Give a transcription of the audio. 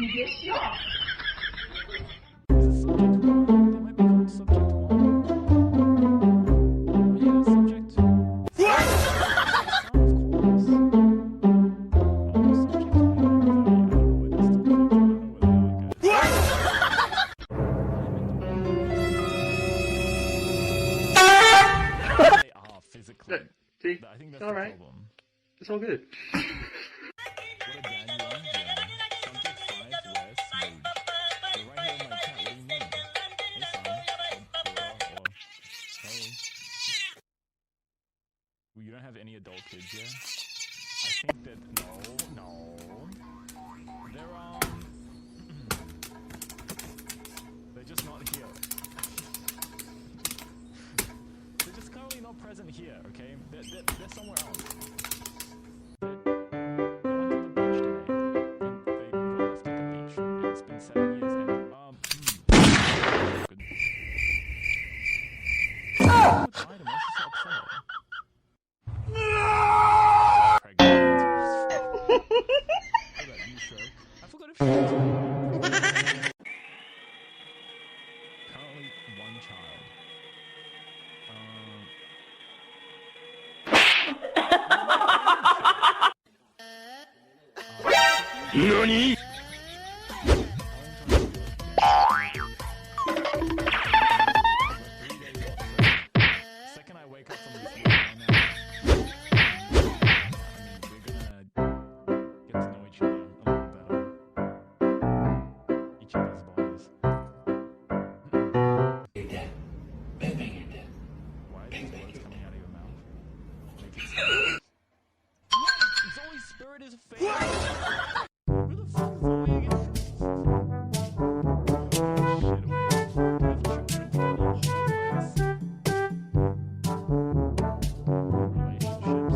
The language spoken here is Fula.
你别笑。Look, see? I think It's that's the alright. problem. It's all good. What a dandelion. Subject 5 was smooth. You're right here on my chat. What do you mean? Hey, son. Or hey. Well, you don't have any adult kids, yeah? I think that no. They're they're just not here. They're just currently not present here, okay? They're somewhere else. They went to the beach today. And they left at the beach. And it's been 7 years and good. I'm so tired. I'm also so upset. Pregnant. What about you, Shrek? I forgot if Shrek's pregnant. Currently one child. NANI?! Second I wake up from this we're gonna get to know each other a little better. Each other's bodies. Why are these words coming out of your mouth? Make it sound. What? Zoe's spirit is fake. Who the fuck is Zoe again? Shit, we have children together. Harmless. Relationships.